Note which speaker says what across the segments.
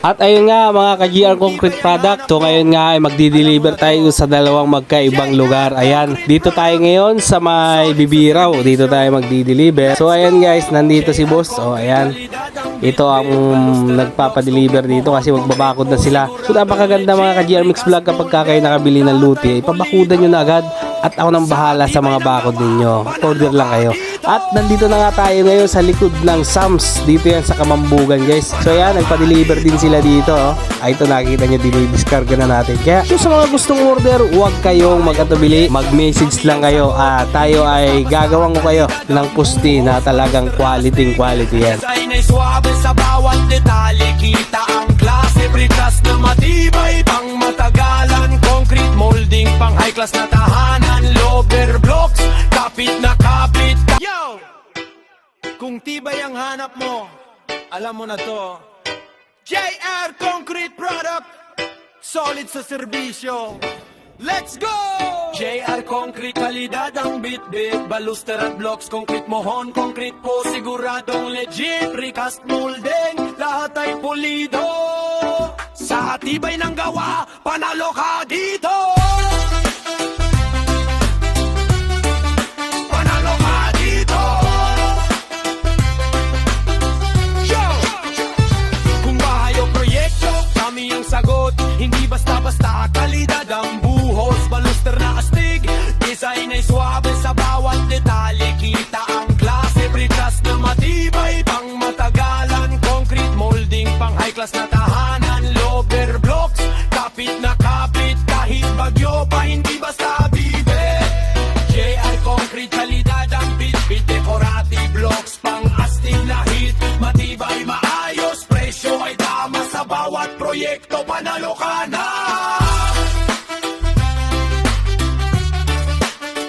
Speaker 1: At ayun nga mga ka-GR Concrete Product, so ngayon nga ay magdi-deliver tayo sa dalawang magkaibang lugar. Ayan, dito tayo ngayon sa may Bibiraw, dito tayo magdi-deliver. So ayan guys, nandito si boss. So ayan, ito ang nagpapadeliver dito kasi magbabakod na sila. So napakaganda mga ka-GR Mix Vlog kapag kayo nakabili ng luti, ipabakudan nyo na agad at ako nang bahala sa mga bakod ninyo. Order lang kayo. At nandito na nga tayo ngayon sa likod ng Sam's. Dito yan sa Kamambugan guys. So yan, nagpa-deliver din sila dito. Ay ito nakita nyo, dinidiscarga na natin. Kaya kung sa mga gustong order, huwag kayong mag-atubili. Mag-message lang kayo. Tayo ay gagawin ko kayo ng pusti na talagang quality yan.
Speaker 2: Sa bawat detalye, kita ang klase. Precast na matibay, pang matagalan. Concrete molding, pang high class na tahanan. Lower blocks, kapit na kapit. Yo! Kung tibay ang hanap mo, alam mo na to. JR Concrete Product, solid sa serbisyo. Let's go! JR Concrete, kalidad ang bit-bit. Baluster at blocks, concrete mohon, concrete po, siguradong legit. Precast molding, lahat ay pulido. Sa tibay ng gawa, panalo ka dito. Panalo ka dito. Yo! Kung bahay o proyekto, kami ang sagot. Hindi basta-basta, kalidad ang buhos. Baluster na astig, design ay suabe. Sa bawat detalye, kita ang klase. Precast na matibay, pang matagalan. Concrete molding, pang high class na tahanan. Lower blocks, kapit na kapit. Kahit bagyo pa, hindi basta bibit. JR Concrete, kalidad ang bit-bit. Decorative blocks, pang astig na hit. Matibay, maayos, presyo ay tama. Sa bawat proyekto, panalo ka na.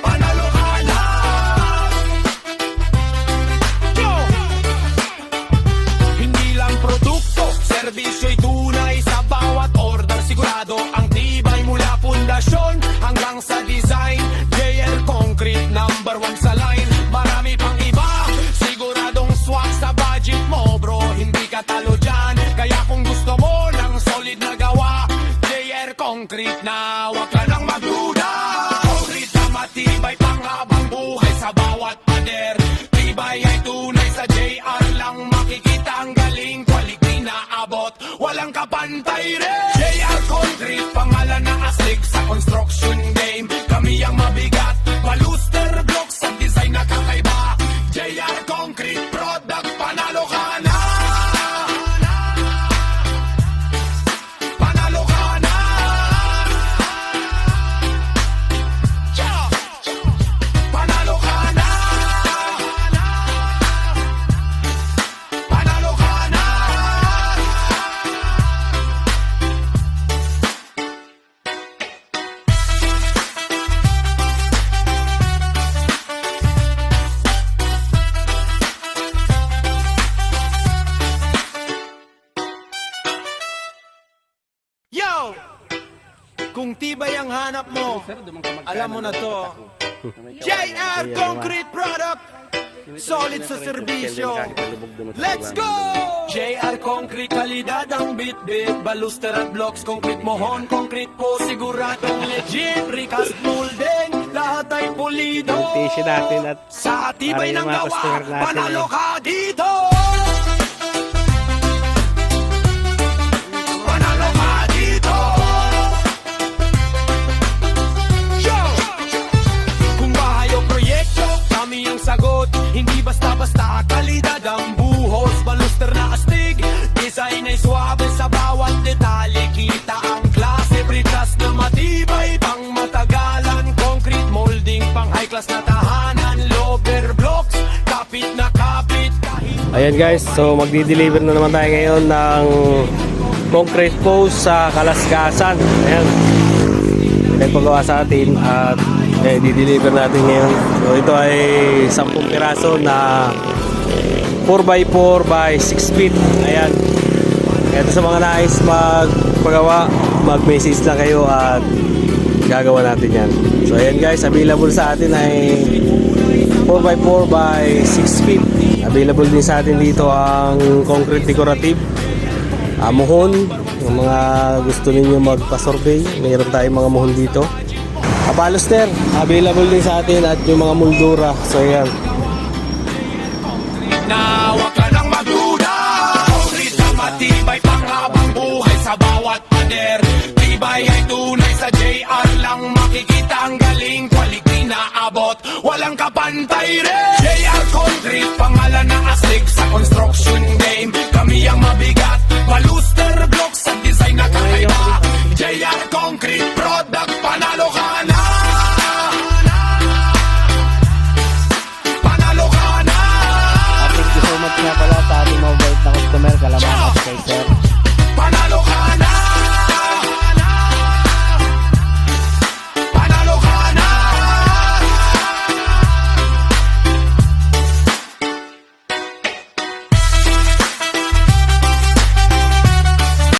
Speaker 2: Panalo ka na. Yo! Hindi lang produkto, serbisyo'y tunay. Sa bawat order, sigurado ang tibay. Mula pundasyon hanggang sa design. JR Concrete, number one sa line. Marami pang iba, siguradong swak sa budget mo bro. Hindi ka talo dyan, kaya kung gusto mo ng solid na gawa, JR Concrete na, wag ka nang magduda. Concrete na matibay, panghabang buhay sa bawat pader. Tibay ay tunay, sa JR lang makikita ang galing. Quality na abot, walang kapantay rin. JR Concrete, pangalan na astig sa construction game. Kami ang mabigat, baluster blocks sa design na kakaiba. JR Concrete Product, panalo ka na. Panalo ka na. Yeah. Panalo ka na. Panalo ka na. Yo! Kung tibay ang hanap mo, alam mo na to. JR Concrete Product, solid sa serbisyo. Let's go! JR Concrete, kalidad ang bit-bit. Baluster at blocks, concrete mohon, concrete po, siguradong legit. Precast molding, lahat ay pulido.
Speaker 1: Tissue natin at
Speaker 2: Sa tibay
Speaker 1: para yung
Speaker 2: ng
Speaker 1: mga
Speaker 2: gawa,
Speaker 1: customer natin,
Speaker 2: panalo ka dito. Panalo ka dito. Yo! Kung bahay o proyekto, kami ang sagot. Hindi basta-basta, kalidad ang buhos. Baluster na astig, design ay suabe. Sa bawat detalye, kita ang klase. Precast na matibay, pang matagalan. Concrete molding, pang high class na tahanan. Lower blocks, kapit na kapit.
Speaker 1: ayan guys, so magdi-deliver na naman tayo ngayon ng concrete post sa Kalasgasan. Ayan, nagpagawa sa atin at di-deliver natin ngayon. So ito ay 10 piraso na 4x4 by 6 feet. Ayan, ito sa mga nais magpagawa, mag-message lang kayo at gagawa natin yan. So ayan guys, available sa atin ay 4x4 by 6 feet. Available din sa atin dito ang concrete decorative muhon. Yung mga gusto ninyo magpa-survey, mayroon tayong mga muhon dito. Ballester, available din sa atin at yung mga moldura. So yan.
Speaker 2: Na wag ka nang magduda. Concrete na matibay panghabang buhay sa bawat pader. Tibay ay tunay sa JR lang makikita ang galing, quality na abot, walang kapantay rin. JR Concrete, pangalan na astig sa construction game.